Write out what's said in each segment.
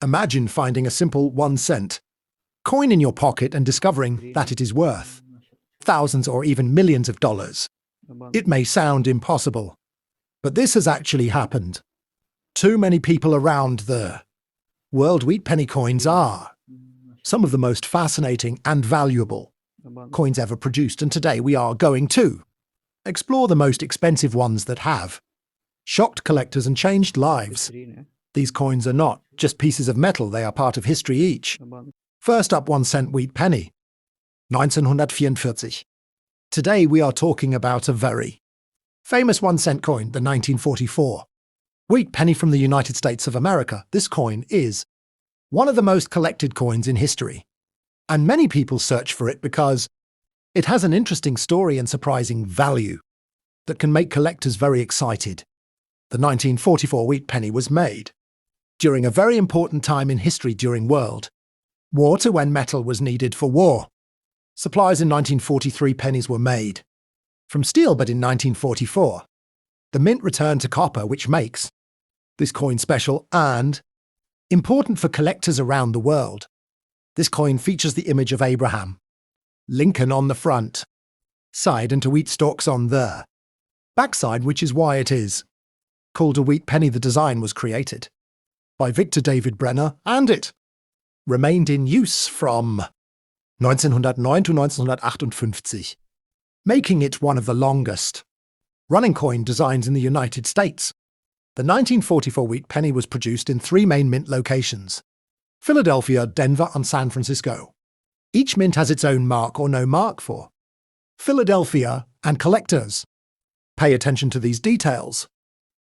Imagine finding a simple 1 cent coin in your pocket and discovering that it is worth thousands or even millions of dollars. It may sound impossible, but this has actually happened. Too many people around the world. Wheat penny coins are some of the most fascinating and valuable coins ever produced, and today we are going to explore the most expensive ones that have shocked collectors and changed lives. These coins are not just pieces of metal, they are part of history each. First up, 1 cent wheat penny, 1944. Today we are talking about a very famous 1 cent coin, the 1944 wheat penny from the United States of America. This coin is one of the most collected coins in history, and many people search for it because it has an interesting story and surprising value that can make collectors very excited. The 1944 wheat penny was made during a very important time in history during World War II, when metal was needed for war. Supplies in 1943 pennies were made from steel, but in 1944, the mint returned to copper, which makes this coin special and important for collectors around the world. This coin features the image of Abraham Lincoln on the front side and 2 wheat stalks on the backside, which is why it is called a wheat penny. The design was created by Victor David Brenner, and it remained in use from 1909 to 1958, making it one of the longest running coin designs in the United States. The 1944 wheat penny was produced in 3 main mint locations: Philadelphia, Denver, and San Francisco. Each mint has its own mark or no mark for Philadelphia, and collectors pay attention to these details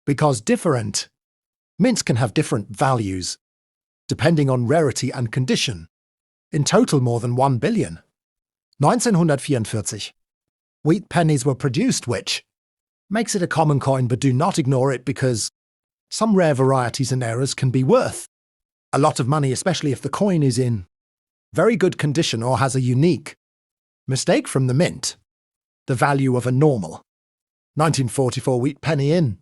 because different mints can have different values depending on rarity and condition. In total, more than 1 billion 1944 wheat pennies were produced, which makes it a common coin, but do not ignore it because some rare varieties and errors can be worth a lot of money, especially if the coin is in very good condition or has a unique mistake from the mint. The value of a normal 1944 wheat penny in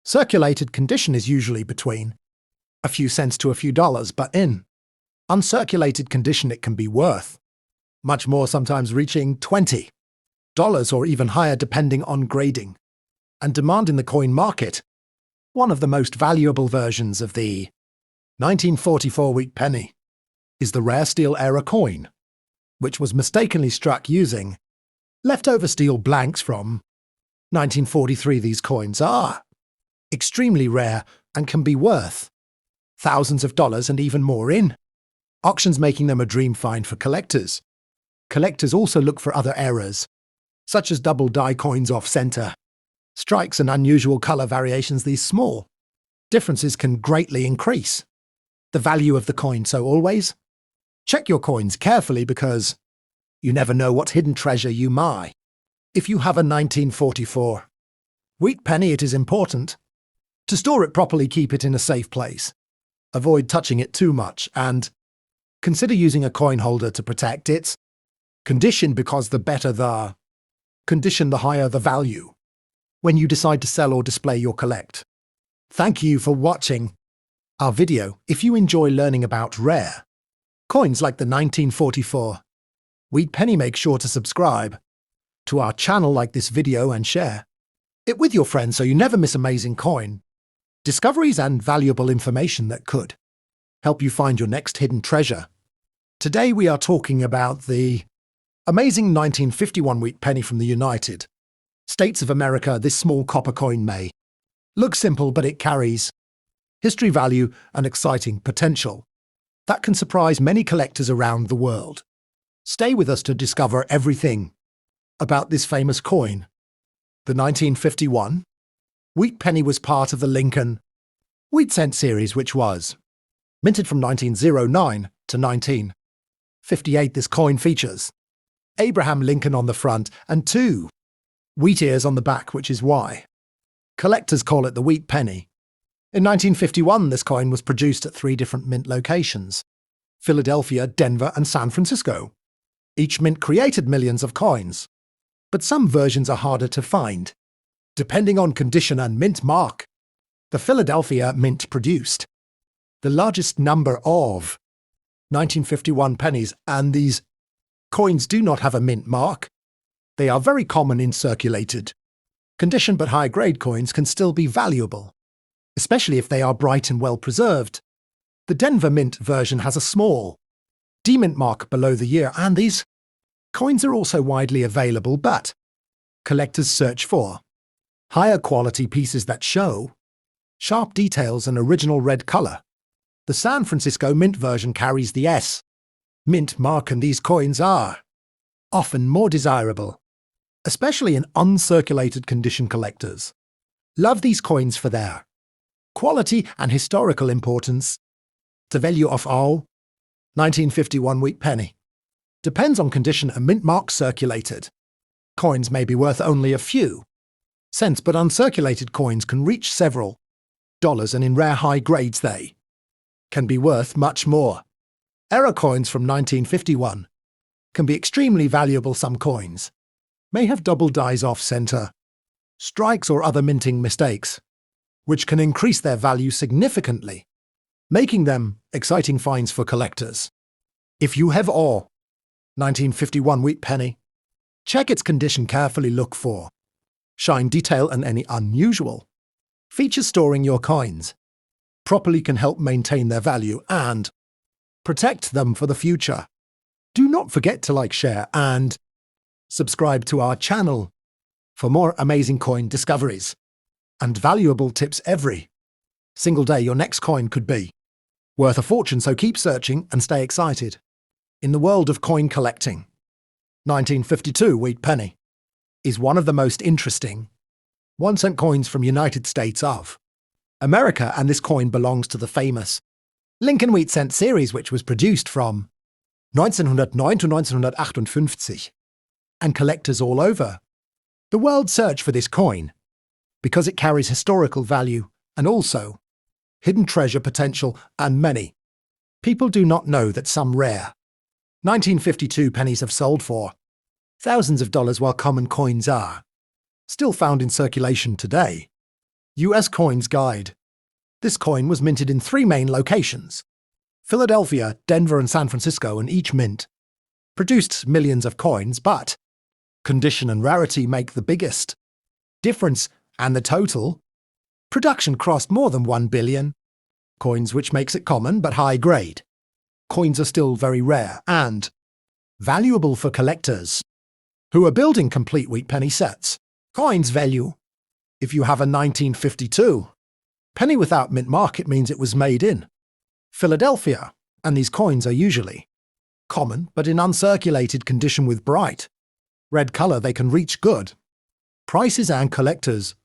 circulated condition is usually between a few cents to a few dollars, but in uncirculated condition it can be worth much more, sometimes reaching $20 or even higher depending on grading and demand in the coin market. One of the most valuable versions of the 1944 wheat penny is the rare steel era coin, which was mistakenly struck using leftover steel blanks from 1943. These coins are extremely rare and can be worth thousands of dollars and even more in auctions, making them a dream find for collectors. Collectors also look for other errors, such as double die coins off-center strikes and unusual color variations. These small differences can greatly increase the value of the coin, so always check your coins carefully because you never know what hidden treasure you might. If you have a 1944 wheat penny, it is important to store it properly, keep it in a safe place, avoid touching it too much, and consider using a coin holder to protect its condition, because the better the condition, the higher the value when you decide to sell or display your collect. Thank you for watching our video. If you enjoy learning about rare coins like the 1944 wheat penny, make sure to subscribe to our channel, like this video, and share it with your friends so you never miss amazing coin discoveries and valuable information that could help you find your next hidden treasure. Today we are talking about the amazing 1951 wheat penny from the United States of America. This small copper coin may look simple, but it carries history, value, and exciting potential that can surprise many collectors around the world. Stay with us to discover everything about this famous coin. The 1951 wheat penny was part of the Lincoln wheat cent series, which was minted from 1909 to 1958. This coin features Abraham Lincoln on the front and 2 wheat ears on the back, which is why collectors call it the wheat penny. In 1951, this coin was produced at 3 different mint locations: Philadelphia, Denver, and San Francisco. Each mint created millions of coins, but some versions are harder to find, depending on condition and mint mark. The Philadelphia mint produced the largest number of 1951 pennies, and these coins do not have a mint mark. They are very common in circulated condition, but high-grade coins can still be valuable, especially if they are bright and well preserved. The Denver Mint version has a small demint mark below the year, and these coins are also widely available, but collectors search for higher quality pieces that show sharp details and original red color. The San Francisco Mint version carries the S mint mark, and these coins are often more desirable, especially in uncirculated condition. Collectors love these coins for their quality and historical importance. The value of all 1951 wheat penny depends on condition. A mint mark circulated coins may be worth only a few cents, but uncirculated coins can reach several dollars, and in rare high grades they can be worth much more. Error coins from 1951 can be extremely valuable. Some coins may have double dies off center, strikes, or other minting mistakes, which can increase their value significantly, making them exciting finds for collectors. If you have a 1951 wheat penny, check its condition carefully. Look for shine, detail, and any unusual features. Storing your coins properly can help maintain their value and protect them for the future. Do not forget to like, share, and subscribe to our channel for more amazing coin discoveries and valuable tips every single day. Your next coin could be worth a fortune, so keep searching and stay excited. In the world of coin collecting, 1952 wheat penny is one of the most interesting 1-cent coins from United States of America, and this coin belongs to the famous Lincoln Wheat Cent series, which was produced from 1909 to 1958, and collectors all over the world search for this coin because it carries historical value and also hidden treasure potential, and many people do not know that some rare 1952 pennies have sold for thousands of dollars, while common coins are still found in circulation today. U.S. Coins Guide. This coin was minted in 3 main locations: Philadelphia, Denver, and San Francisco, and each mint produced millions of coins, but condition and rarity make the biggest difference, and the total production crossed more than 1 billion coins, which makes it common, but high-grade coins are still very rare and valuable for collectors who are building complete wheat penny sets. Coins value. If you have a 1952 penny without mint mark, it means it was made in Philadelphia, and these coins are usually common, but in uncirculated condition with bright red color they can reach good prices, and collectors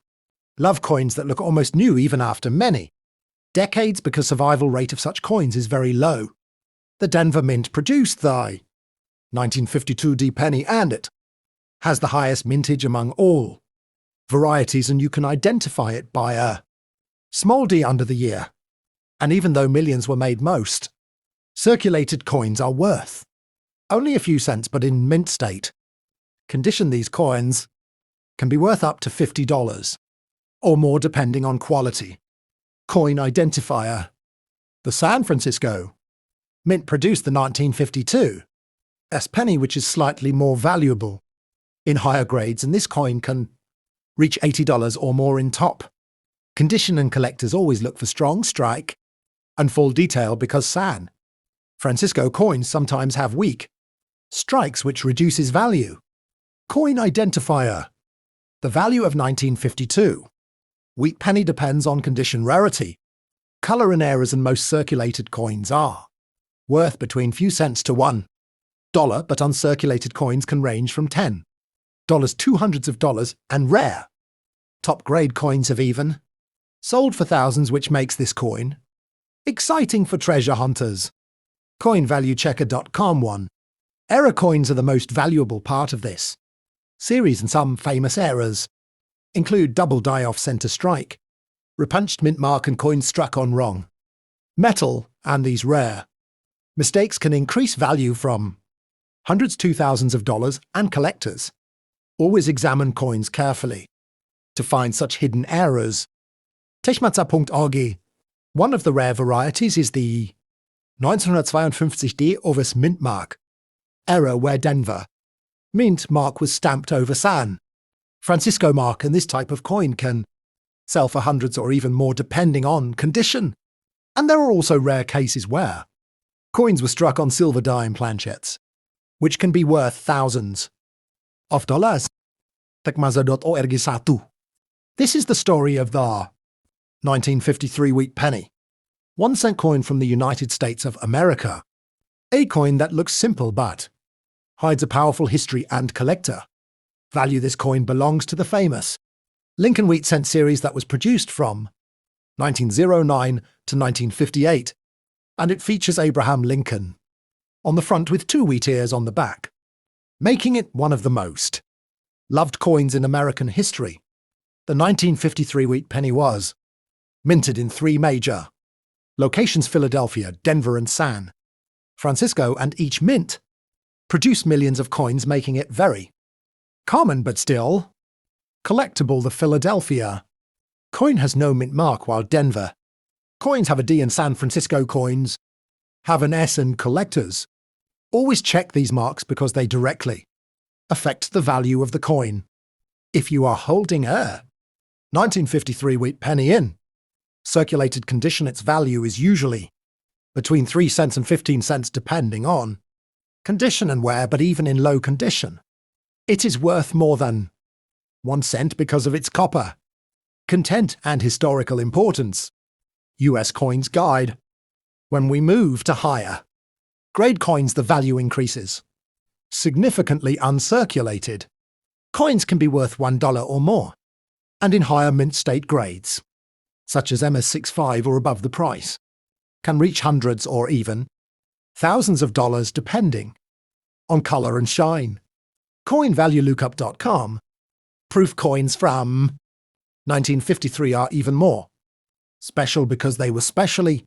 love coins that look almost new even after many decades because survival rate of such coins is very low. The Denver Mint produced the 1952 D penny, and it has the highest mintage among all varieties, and you can identify it by a small d under the year. And even though millions were made, most circulated coins are worth only a few cents, but in mint state condition these coins can be worth up to $50 or more depending on quality. Coin identifier. The San Francisco Mint produced the 1952 S penny, which is slightly more valuable in higher grades, and this coin can reach $80 or more in top condition, and collectors always look for strong strike and full detail because San Francisco coins sometimes have weak strikes, which reduces value. Coin identifier. The value of 1952 wheat penny depends on condition, rarity, color, and errors, and most circulated coins are worth between few cents to $1, but uncirculated coins can range from $10 to hundreds of dollars, and rare top-grade coins have even sold for thousands, which makes this coin exciting for treasure hunters. CoinValueChecker.com. 1. Error coins are the most valuable part of this series, and some famous errors include double die-off center strike, repunched mint mark, and coins struck on wrong metal, and these rare mistakes can increase value from hundreds to thousands of dollars, and collectors always examine coins carefully to find such hidden errors. Techmatza.org One of the rare varieties is the 1952D Ovis mint mark, error where Denver. Mint mark was stamped over San Francisco mark, and this type of coin can sell for hundreds or even more depending on condition. And there are also rare cases where coins were struck on silver dime planchettes, which can be worth thousands of dollars. Tekmaza.org1. This is the story of the 1953 Wheat Penny, 1-cent coin from the United States of America. A coin that looks simple but hides a powerful history and collector value. This coin belongs to the famous Lincoln Wheat Cent series that was produced from 1909 to 1958, and it features Abraham Lincoln on the front with 2 wheat ears on the back, making it one of the most loved coins in American history. The 1953 Wheat Penny was minted in 3 major locations: Philadelphia, Denver, and San Francisco, and each mint produced millions of coins, making it very common but still collectible. The Philadelphia coin has no mint mark, while Denver coins have a D, and San Francisco coins have an S, and collectors always check these marks because they directly affect the value of the coin. If you are holding a 1953 Wheat Penny in circulated condition, its value is usually between 3 cents and 15 cents depending on condition and wear, but even in low condition, it is worth more than 1 cent because of its copper content and historical importance. US Coins Guide. When we move to higher grade coins, the value increases significantly. Uncirculated coins can be worth $1 or more, and in higher mint state grades, such as MS65 or above, the price can reach hundreds or even thousands of dollars depending on color and shine. CoinValueLookup.com. Proof coins from 1953 are even more special because they were specially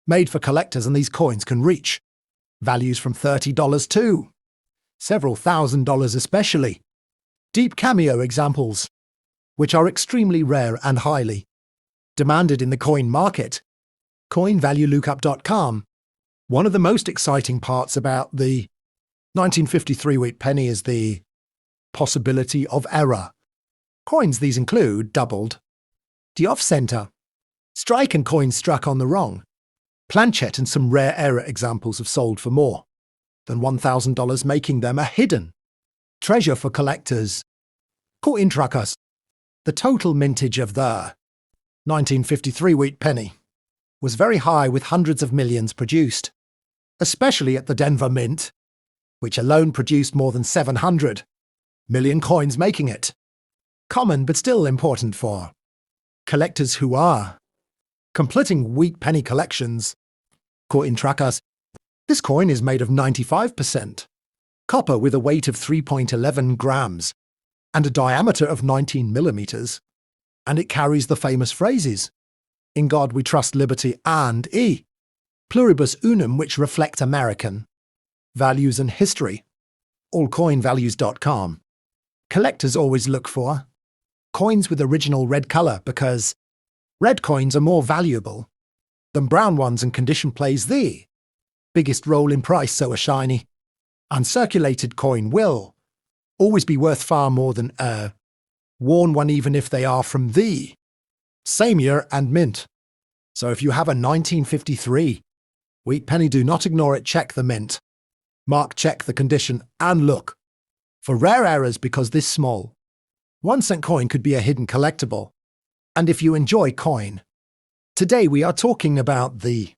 made for collectors, and these coins can reach values from $30 to several $1,000s, especially deep cameo examples, which are extremely rare and highly demanded in the coin market. CoinValueLookup.com. One of the most exciting parts about the 1953 Wheat Penny is the possibility of error. Coins these include doubled, the off-center, strike, and coins struck on the wrong planchette, and some rare error examples have sold for more than $1,000, making them a hidden treasure for collectors. Coin trackers. The total mintage of the 1953 Wheat Penny was very high, with hundreds of millions produced, especially at the Denver Mint, which alone produced more than 700 million coins, making it common but still important for collectors who are completing wheat penny collections. Coin trackers. This coin is made of 95% copper with a weight of 3.11 grams and a diameter of 19 millimeters, and it carries the famous phrases, "In God we trust, liberty," and "E pluribus unum," which reflect American values and history. AllCoinValues.com. Collectors always look for coins with original red color because red coins are more valuable than brown ones, and condition plays the biggest role in price, so a shiny, uncirculated coin will always be worth far more than a worn one, even if they are from the same year and mint. So if you have a 1953 Wheat Penny, do not ignore it. Check the mint mark, check the condition, and look for rare errors, because this small 1-cent coin could be a hidden collectible. And if you enjoy coin, today we are talking about the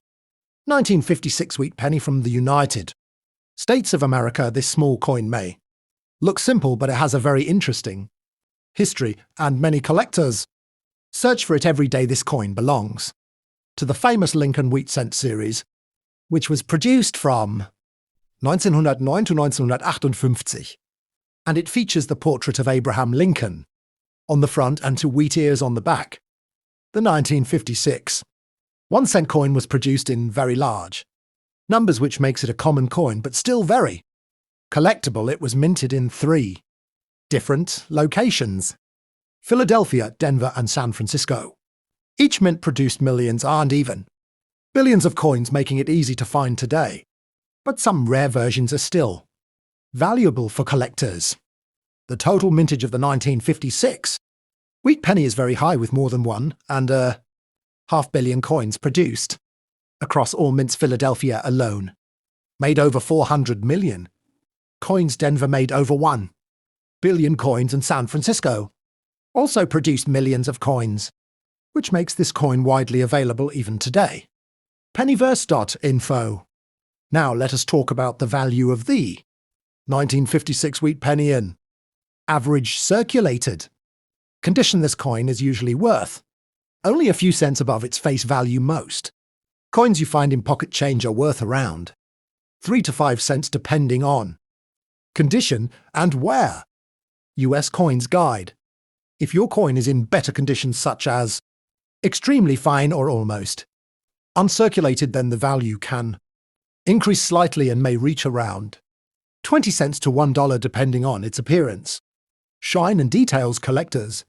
1956 Wheat Penny from the United States of America. This small coin may look simple, but it has a very interesting history, and many collectors search for it every day. This coin belongs to the famous Lincoln Wheat Cent series, which was produced from 1909 to 1958, and it features the portrait of Abraham Lincoln on the front and 2 wheat ears on the back. The 1956 1-cent coin was produced in very large numbers, which makes it a common coin, but still very collectible. It was minted in 3 different locations: Philadelphia, Denver, and San Francisco. Each mint produced millions and even billions of coins, making it easy to find today. But some rare versions are still valuable for collectors. The total mintage of the 1956 Wheat Penny is very high, with more than 1.5 billion coins produced across all mints. Philadelphia alone made over 400 million coins. Denver made over 1 billion coins, and San Francisco also produced millions of coins, which makes this coin widely available even today. Pennyverse.info. Now let us talk about the value of the 1956 Wheat Penny in average circulated condition. This coin is usually worth only a few cents above its face value. Most coins you find in pocket change are worth around 3 to 5 cents depending on condition and wear. US Coins Guide. If your coin is in better condition, such as extremely fine or almost uncirculated, then the value can increase slightly and may reach around 20 cents to $1 depending on its appearance, shine and details. Collectors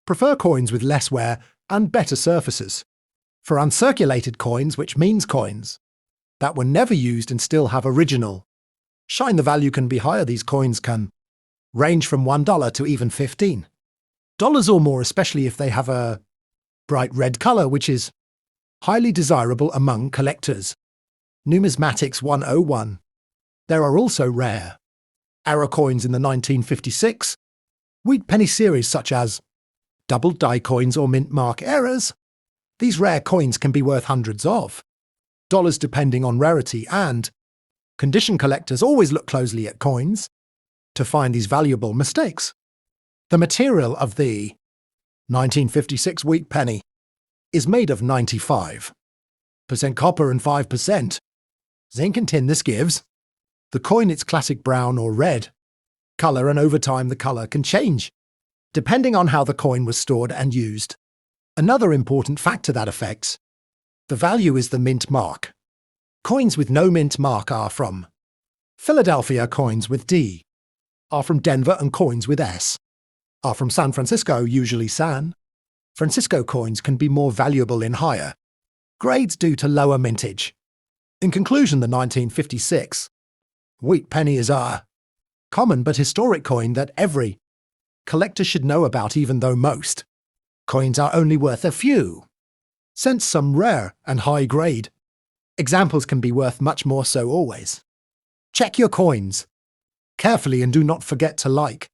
prefer coins with less wear and better surfaces. For uncirculated coins, which means coins that were never used and still have original shine, the value can be higher. These coins can range from $1 to even $15 or more, especially if they have a bright red color, which is highly desirable among collectors. Numismatics 101. There are also rare error coins in the 1956 Wheat Penny series, such as double die coins or mint mark errors. These rare coins can be worth hundreds of dollars depending on rarity and condition. Collectors always look closely at coins to find these valuable mistakes. The material of the 1956 Wheat Penny is made of 95% copper and 5% zinc and tin. This gives the coin its classic brown or red color, and over time the color can change depending on how the coin was stored and used. Another important factor that affects the value is the mint mark. Coins with no mint mark are from Philadelphia. Coins with D are from Denver, and coins with S are from San Francisco. Usually San Francisco coins can be more valuable in higher grades due to lower mintage. In conclusion, the 1956 Wheat Penny is a common but historic coin that every collector should know about, even though most coins are only worth a few cents. Some rare and high-grade examples can be worth much more, so always check your coins carefully and do not forget to like,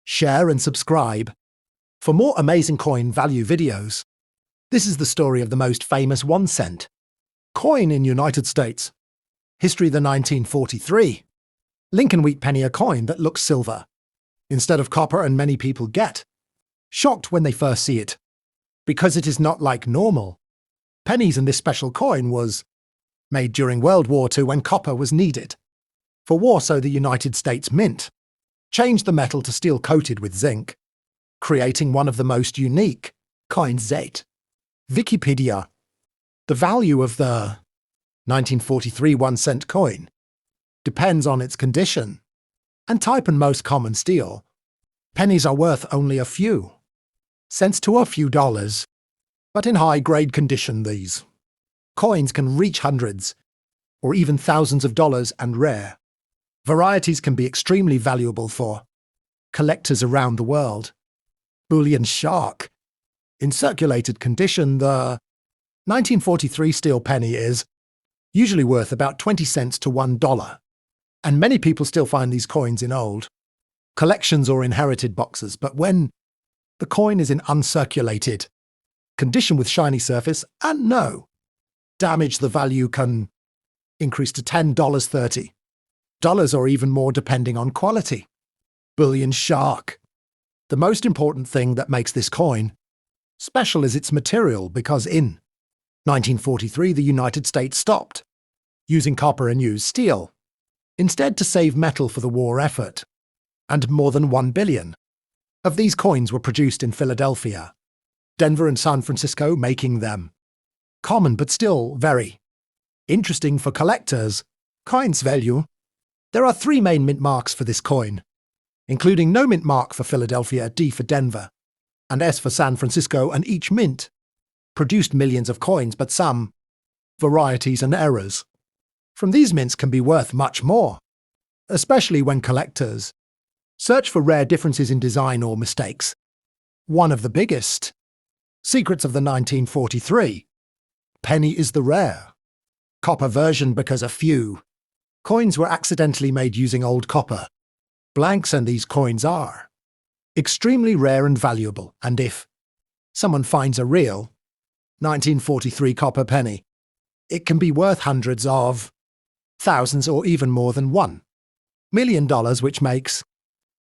share and subscribe for more amazing coin value videos. This is the story of the most famous 1-cent coin in United States history, the 1943 Lincoln Wheat Penny, a coin that looks silver instead of copper, and many people get shocked when they first see it because it is not like normal pennies, and this special coin was made during World War II when copper was needed for war, so the United States Mint changed the metal to steel coated with zinc, creating one of the most unique coins. 8. Wikipedia. The value of the 1943 1-cent coin depends on its condition and type, and most common steel pennies are worth only a few cents to a few dollars, but in high-grade condition these coins can reach hundreds or even thousands of dollars, and rare varieties can be extremely valuable for collectors around the world. Bullion shark. In circulated condition, the 1943 steel penny is usually worth about 20 cents to $1, and many people still find these coins in old collections or inherited boxes. But when the coin is in uncirculated condition with shiny surface and no damage, the value can increase to $10, $30 or even more depending on quality. Bullion shark. The most important thing that makes this coin special is its material, because in 1943 the United States stopped using copper and used steel instead to save metal for the war effort, and more than 1 billion of these coins were produced in Philadelphia, Denver and San Francisco, making them common but still very interesting for collectors. Coins value. There are 3 main mint marks for this coin, including no mint mark for Philadelphia, D for Denver, and S for San Francisco, and each mint produced millions of coins, but some varieties and errors from these mints can be worth much more, especially when collectors search for rare differences in design or mistakes. One of the biggest secrets of the 1943 penny is the rare copper version, because a few coins were accidentally made using old copper blanks, and these coins are extremely rare and valuable. And if someone finds a real 1943 copper penny, it can be worth hundreds of thousands or even more than $1 million, which makes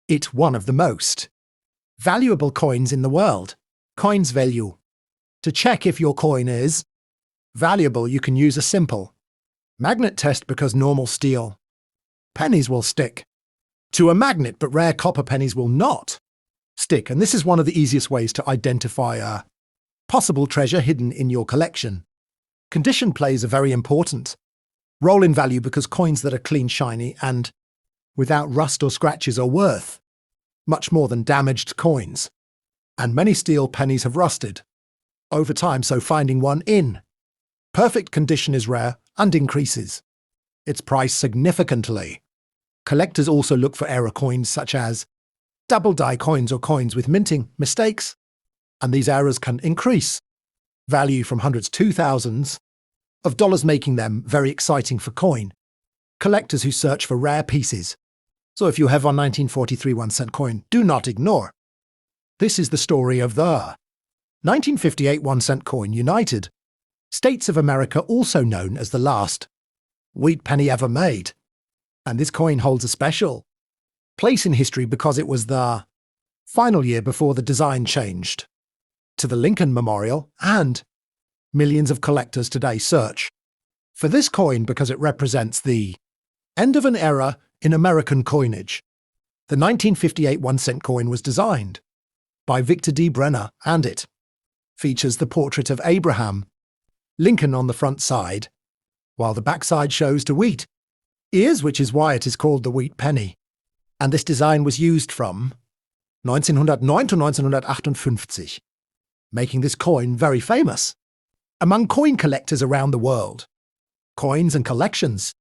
it one of the most valuable coins in the world. Coins value. To check if your coin is valuable, you can use a simple magnet test, because normal steel pennies will stick to a magnet, but rare copper pennies will not stick. And this is one of the easiest ways to identify a possible treasure hidden in your collection. Condition plays a very important role in value, because coins that are clean, shiny, and without rust or scratches are worth much more than damaged coins. And many steel pennies have rusted over time, so finding one in perfect condition is rare and increases its price significantly. Collectors also look for error coins, such as double die coins or coins with minting mistakes, and these errors can increase value from hundreds to thousands of dollars, making them very exciting for coin collectors who search for rare pieces. So if you have a 1943 1-cent coin, do not ignore. This is the story of the 1958 1-cent coin, United States of America, also known as the last wheat penny ever made. And this coin holds a special place in history because it was the final year before the design changed to the Lincoln Memorial, and millions of collectors today search for this coin because it represents the end of an era in American coinage. The 1958 1-cent coin was designed by Victor D. Brenner, and it features the portrait of Abraham Lincoln on the front side, while the backside shows the wheat ears, which is why it is called the wheat penny. And this design was used from 1909 to 1958, making this coin very famous among coin collectors around the world. Coins and collections.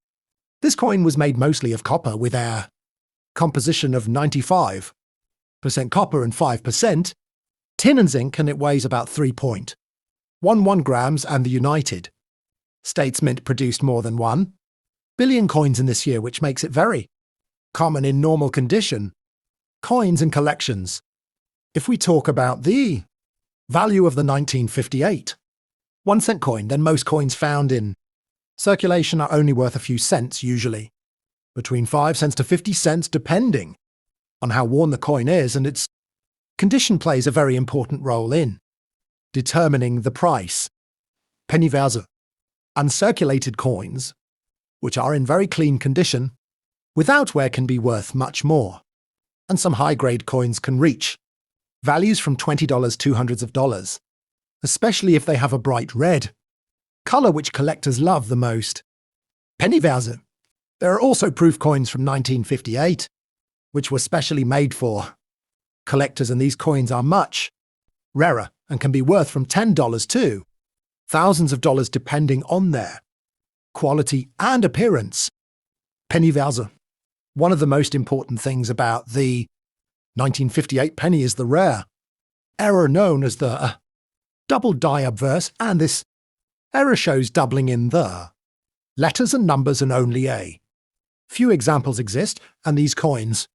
This coin was made mostly of copper, with a composition of 95% copper and 5% tin and zinc, and it weighs about 3.11 grams, and the United States Mint produced more than 1 billion coins in this year, which makes it very common in normal condition coins and collections. If we talk about the value of the 1958 1-cent coin, then most coins found in circulation are only worth a few cents, usually between 5 cents to 50 cents, depending on how worn the coin is, and its condition plays a very important role in determining the price. Pennyverse. Uncirculated coins, which are in very clean condition, without wear, can be worth much more, and some high-grade coins can reach values from $20 to hundreds of dollars, especially if they have a bright red color, which collectors love the most. Pennyverse. There are also proof coins from 1958, which were specially made for collectors, and these coins are much rarer and can be worth from $10 to thousands of dollars, depending on their quality and appearance. Pennyverse. One of the most important things about the 1958 penny is the rare error known as the double die obverse, and this error shows doubling in the letters and numbers, and only a few examples exist, and these coins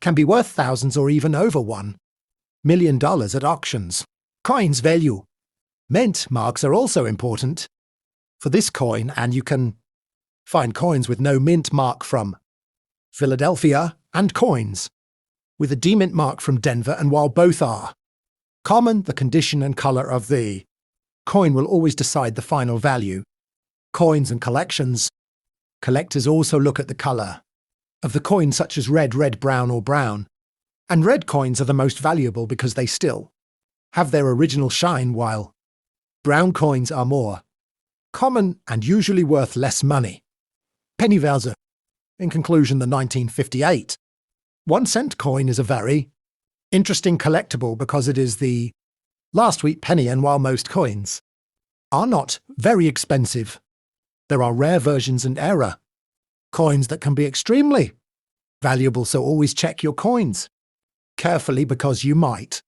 can be worth thousands or even over $1 million at auctions. Coins value. Mint marks are also important for this coin, and you can find coins with no mint mark from Philadelphia and coins with a demint mark from Denver, and while both are common, the condition and color of the coin will always decide the final value. Coins and collections. Collectors also look at the color of the coin, such as red, brown, or brown. And red coins are the most valuable because they still have their original shine, while brown coins are more common and usually worth less money. Pennyverse. In conclusion, the 1958 1-cent coin is a very interesting collectible because it is the Last wheat penny, and while most coins are not very expensive, there are rare versions and error coins that can be extremely valuable, so always check your coins carefully because you might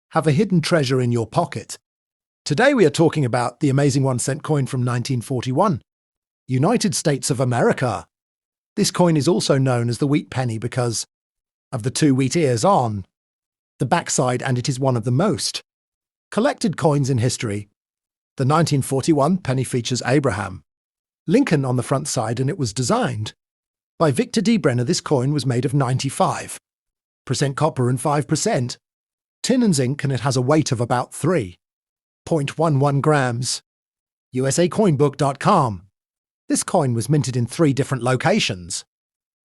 have a hidden treasure in your pocket. Today we are talking about the amazing 1-cent coin from 1941, United States of America. This coin is also known as the wheat penny because of the 2 wheat ears on the backside, and it is one of the most collected coins in history. The 1941 penny features Abraham Lincoln on the front side, and it was designed by Victor D. Brenner. This coin was made of 95% copper and 5% tin and zinc, and it has a weight of about 3.11 grams. USACoinbook.com. This coin was minted in 3 different locations: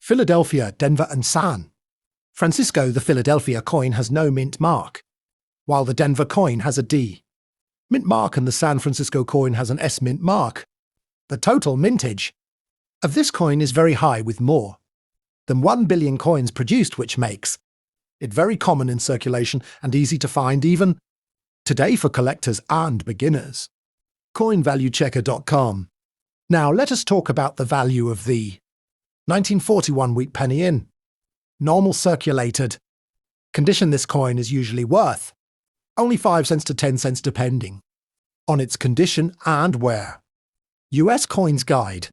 Philadelphia, Denver, and San Francisco. The Philadelphia coin has no mint mark, while the Denver coin has a D mint mark and the San Francisco coin has an S mint mark. The total mintage of this coin is very high, with more than 1 billion coins produced, which makes it very common in circulation and easy to find even today for collectors and beginners. CoinValueChecker.com. Now let us talk about the value of the 1941 wheat penny in normal circulated condition. This coin is usually worth only 5 cents to 10 cents depending on its condition and wear. US Coins Guide.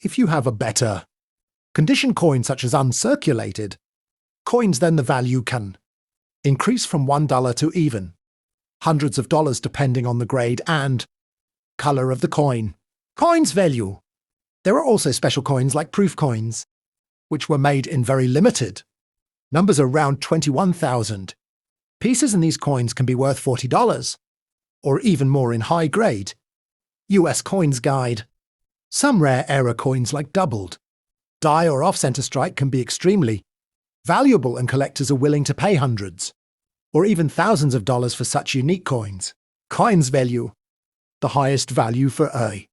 If you have a better condition coin such as uncirculated coins, then the value can increase from $1 to even hundreds of dollars depending on the grade and color of the coin. Coins value. There are also special coins like proof coins, which were made in very limited numbers, around 21,000 pieces, and these coins can be worth $40 or even more in high grade. US Coins Guide. Some rare error coins like doubled die or off-center strike can be extremely valuable, and collectors are willing to pay hundreds or even thousands of dollars for such unique coins. Coins value. The highest value for a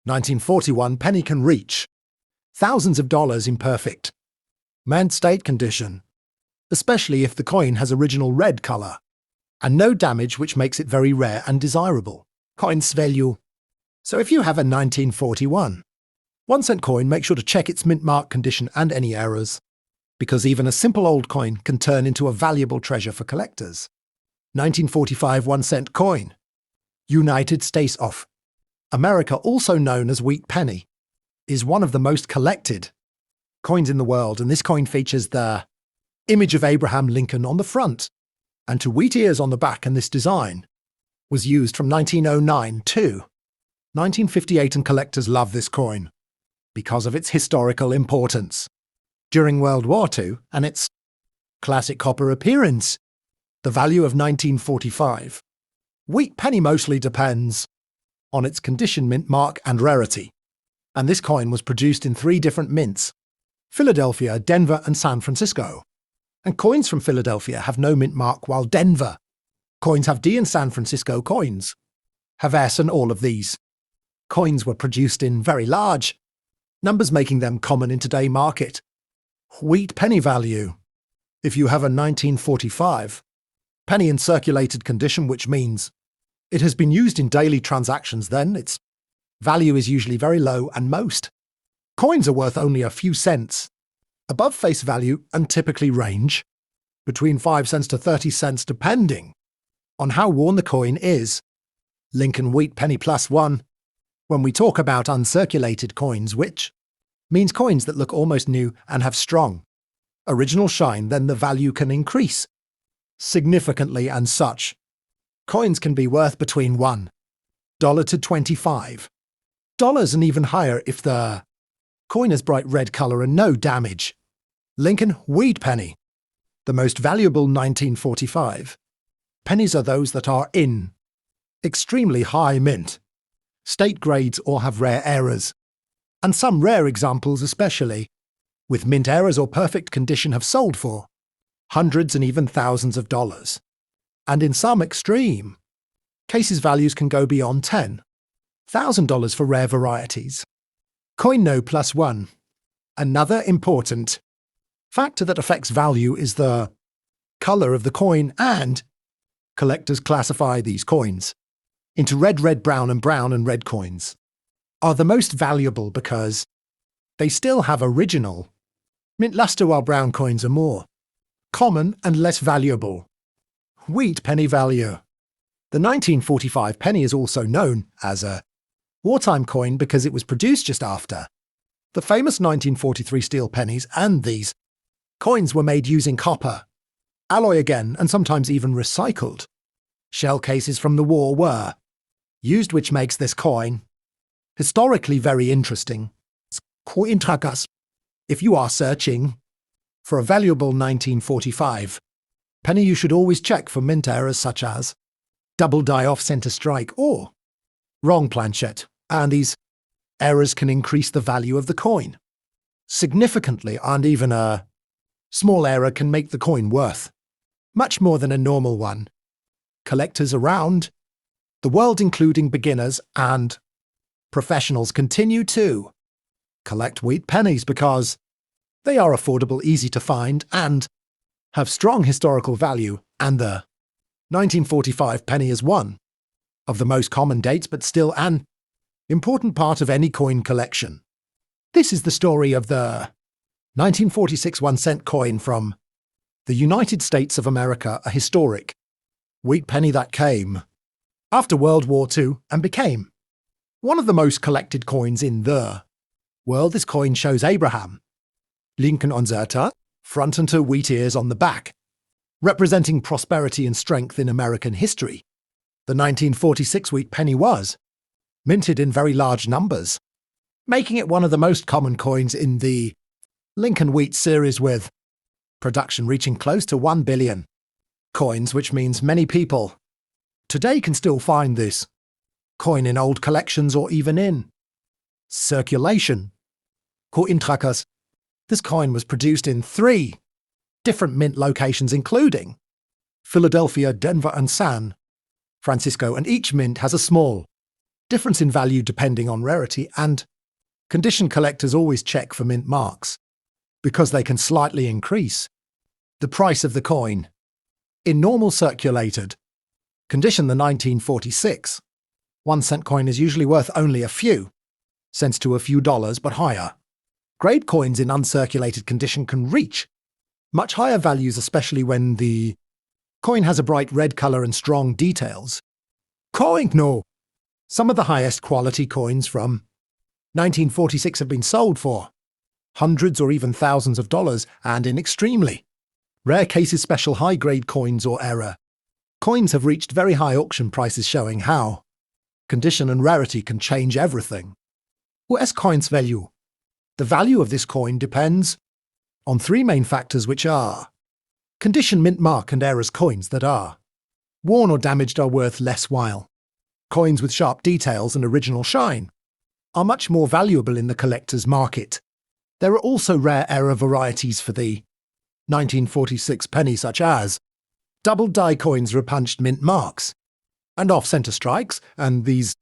1941 penny can reach thousands of dollars in perfect mint state condition, especially if the coin has original red color and no damage, which makes it very rare and desirable. Coins value. So if you have a 1941 1-cent coin, make sure to check its mint mark condition and any errors, because even a simple old coin can turn into a valuable treasure for collectors. 1945 1-cent coin. United States of America, also known as wheat penny, is one of the most collected coins in the world, and this coin features the image of Abraham Lincoln on the front and 2 wheat ears on the back, and this design was used from 1909 to 1958, and collectors love this coin because of its historical importance during World War II and its classic copper appearance. The value of 1945 wheat penny mostly depends on its condition, mint mark, and rarity, and this coin was produced in 3 different mints: Philadelphia, Denver, and San Francisco. And coins from Philadelphia have no mint mark, while Denver coins have D, and San Francisco coins have S, and all of these coins were produced in very large numbers, making them common in today's market. Wheat penny value. If you have a 1945 penny in circulated condition, which means it has been used in daily transactions, then its value is usually very low, and most coins are worth only a few cents above face value and typically range between 5 cents to 30 cents depending on how worn the coin is. Lincoln Wheat Penny +1. When we talk about uncirculated coins, which means coins that look almost new and have strong original shine, then the value can increase significantly, and such coins can be worth between $1 to $25 and even higher if the coin has bright red color and no damage. Lincoln Wheat Penny. The most valuable 1945 pennies are those that are in extremely high mint state grades or have rare errors, and some rare examples, especially with mint errors or perfect condition, have sold for hundreds and even thousands of dollars. And in some extreme cases, values can go beyond $10,000 for rare varieties. Coin No +1. Another important factor that affects value is the color of the coin and Collectors classify these coins into red, red, brown, and red coins, are the most valuable because they still have original mint luster, while brown coins are more common and less valuable. Wheat penny value. The 1945 penny is also known as a wartime coin because it was produced just after the famous 1943 steel pennies, and these coins were made using copper, alloy again, and sometimes even recycled shell cases from the war were used, which makes this coin historically very interesting. If you are searching for a valuable 1945 penny, you should always check for mint errors such as double die off center strike or wrong planchet, and these errors can increase the value of the coin significantly, and even a small error can make the coin worth much more than a normal one. Collectors around the world, including beginners and professionals, continue to collect wheat pennies because they are affordable, easy to find, and have strong historical value, and the 1945 penny is one of the most common dates, but still an important part of any coin collection. This is the story of the 1946 1-cent coin from the United States of America, a historic wheat penny that came after World War II and became one of the most collected coins in the world. This coin shows Abraham Lincoln on the front and two wheat ears on the back, representing prosperity and strength in American history. The 1946 wheat penny was minted in very large numbers, making it one of the most common coins in the Lincoln Wheat series, with production reaching close to 1 billion coins, which means many people today can still find this coin in old collections or even in circulation. This coin was produced in 3 different mint locations, including Philadelphia, Denver, and San Francisco, and each mint has a small difference in value depending on rarity and condition. Collectors always check for mint marks because they can slightly increase the price of the coin. In normal circulated condition, the 1946 1-cent coin is usually worth only a few cents to a few dollars, but higher grade coins in uncirculated condition can reach much higher values, especially when the coin has a bright red color and strong details. Some of the highest quality coins from 1946 have been sold for hundreds or even thousands of dollars, and in extremely rare cases, special high-grade coins or error coins have reached very high auction prices, showing how condition and rarity can change everything. US coin's value. The value of this coin depends on 3 main factors, which are condition, mint mark, and errors. Coins that are worn or damaged are worth less, while coins with sharp details and original shine are much more valuable in the collector's market. There are also rare error varieties for the 1946 penny, such as double die coins, repunched mint marks, and off-center strikes, and these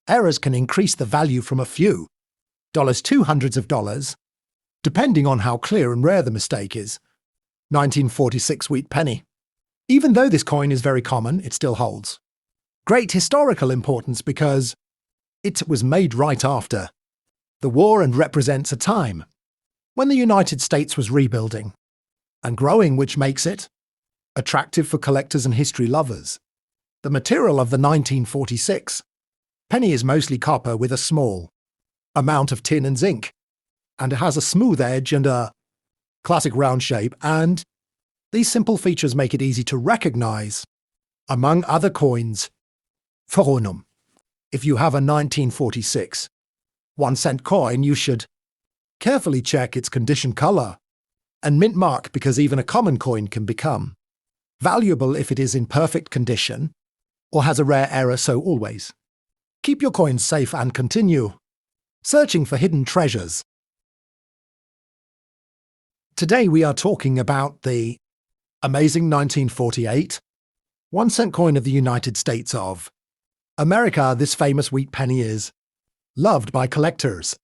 errors can increase the value from a few dollars to hundreds of dollars, depending on how clear and rare the mistake is. 1946 wheat penny. Even though this coin is very common, it still holds great historical importance because it was made right after the war and represents a time when the United States was rebuilding and growing, which makes it attractive for collectors and history lovers. The material of the 1946 penny is mostly copper with a small amount of tin and zinc, and it has a smooth edge and a classic round shape, and these simple features make it easy to recognize among other coins. Foronum. If you have a 1946 1-cent coin, you should carefully check its condition, color, and mint mark, because even a common coin can become valuable if it is in perfect condition or has a rare error, so always keep your coins safe and continue searching for hidden treasures. Today we are talking about the amazing 1948 1-cent coin of the United States of America. This famous wheat penny is loved by collectors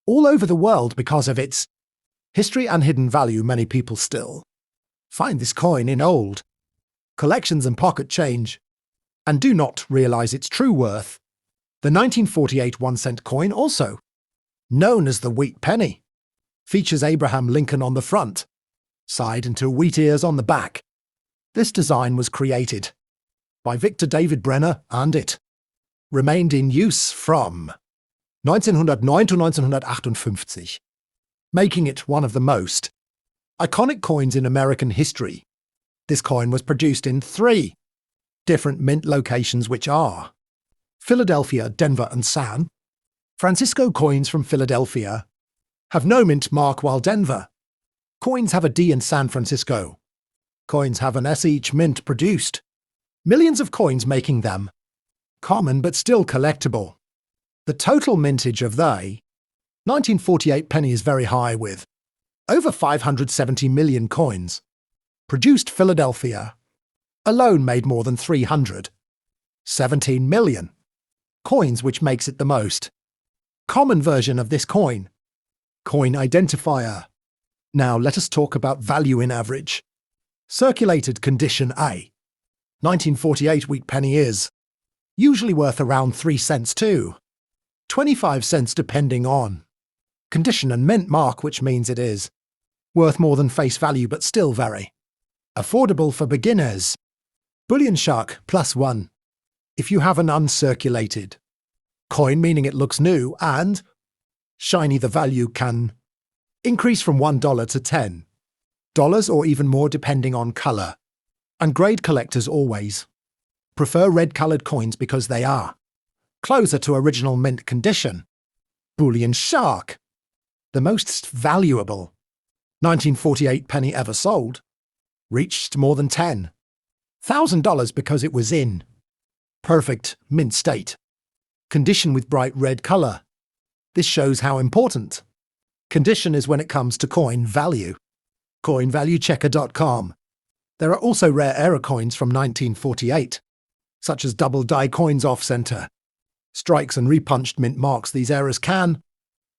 all over the world because of its history and hidden value. Many people still find this coin in old collections and pocket change, and do not realize its true worth. The 1948 1-cent coin, also known as the Wheat Penny, features Abraham Lincoln on the front side and two wheat ears on the back. This design was created by Victor David Brenner, and it remained in use from 1909 to 1958, making it one of the most iconic coins in American history. This coin was produced in 3 different mint locations, which are Philadelphia, Denver, and San Francisco. Coins from Philadelphia have no mint mark, while Denver coins have a D, and San Francisco coins have an S. Each mint produced millions of coins, making them common but still collectible. The total mintage of the 1948 penny is very high, with over 570 million coins produced. Philadelphia alone made more than 317 million coins, which makes it the most common version of this coin identifier. Now let us talk about value in average circulated condition. A 1948 wheat penny is usually worth around 3 cents to 25 cents depending on condition and mint mark, which means it is worth more than face value but still very affordable for beginners. Bullion shark +1. If you have an uncirculated coin, meaning it looks new and shiny, the value can increase from $1 to $10 or even more depending on color. And grade collectors always prefer red-colored coins because they are closer to original mint condition. Bullion shark, the most valuable 1948 penny ever sold, reached more than $10,000 because it was in perfect mint state condition with bright red color. This shows how important condition is when it comes to coin value. CoinValueChecker.com. There are also rare error coins from 1948, such as double die coins off-center, strikes and repunched mint marks. These errors can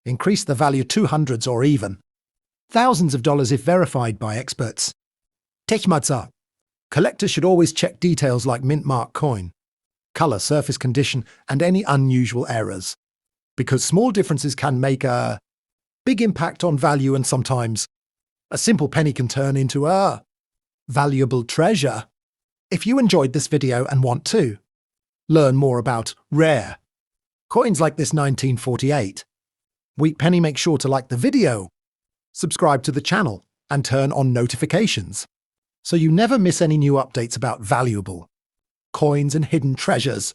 increase the value to hundreds or even thousands of dollars if verified by experts. Techmatza. Collectors should always check details like mint mark coin, color, surface condition, and any unusual errors, because small differences can make a big impact on value, and sometimes a simple penny can turn into a valuable treasure. If you enjoyed this video and want to learn more about rare coins like this 1948 wheat penny, make sure to like the video, subscribe to the channel, and turn on notifications so you never miss any new updates about valuable coins and hidden treasures.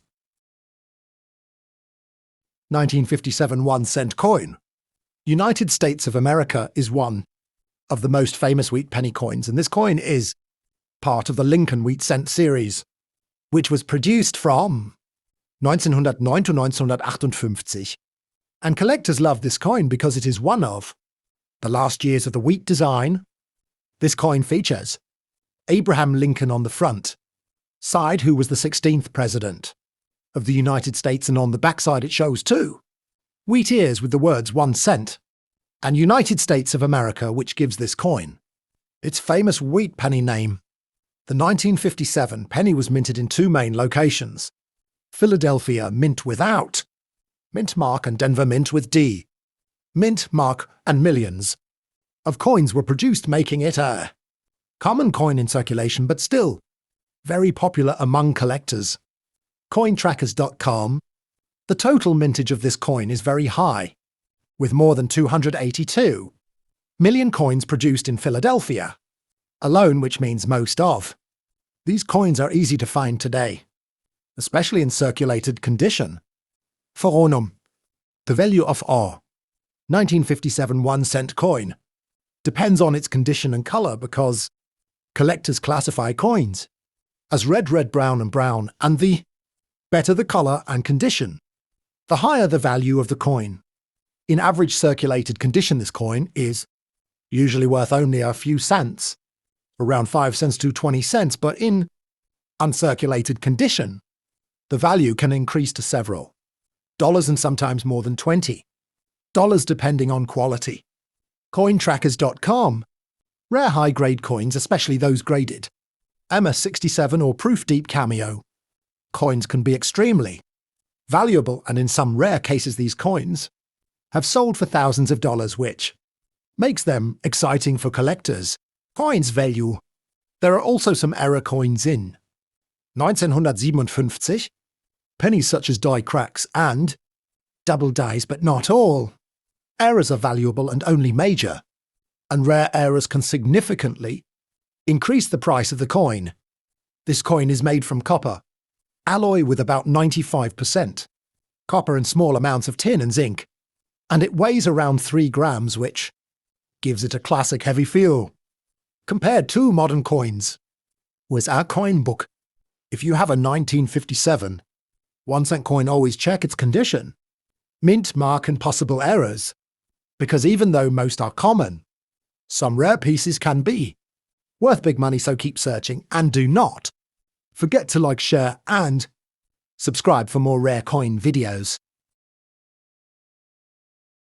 1957 1-cent coin. United States of America is one of the most famous wheat penny coins, and this coin is part of the Lincoln Wheat Cent series, which was produced from 1909 to 1958. And collectors love this coin because it is one of the last years of the wheat design. This coin features Abraham Lincoln on the front side, who was the 16th president of the United States, and on the backside it shows 2 wheat ears with the words 1 cent and United States of America, which gives this coin its famous wheat penny name. The 1957 penny was minted in 2 main locations: Philadelphia mint without mint mark and Denver mint with D mint mark, and millions of coins were produced, making it a common coin in circulation but still very popular among collectors. Cointrackers.com. The total mintage of this coin is very high, with more than 282 million coins produced in Philadelphia alone, which means most of these coins are easy to find today, especially in circulated condition. Foronum. The value of a 1957 1-cent coin depends on its condition and color, because collectors classify coins as red, red, brown, and brown, and the better the color and condition, the higher the value of the coin. In average circulated condition, this coin is usually worth only a few cents, around 5 cents to 20 cents, but in uncirculated condition, the value can increase to several dollars and sometimes more than $20 depending on quality. Cointrackers.com. Rare high-grade coins, especially those graded MS67 or Proof Deep Cameo. Coins can be extremely valuable, and in some rare cases these coins have sold for thousands of dollars, which makes them exciting for collectors. Coins value. There are also some error coins in 1957, pennies such as die cracks and double dies, but not all. Errors are valuable and only major, and rare errors can significantly increase the price of the coin. This coin is made from copper, alloy with about 95% copper and small amounts of tin and zinc, and it weighs around 3 grams, which gives it a classic heavy feel. Compared to modern coins, with our coin book, if you have a 1957 1-cent coin, always check its condition, mint mark and possible errors, because even though most are common, some rare pieces can be worth big money, so keep searching, and do not forget to like, share and subscribe for more rare coin videos.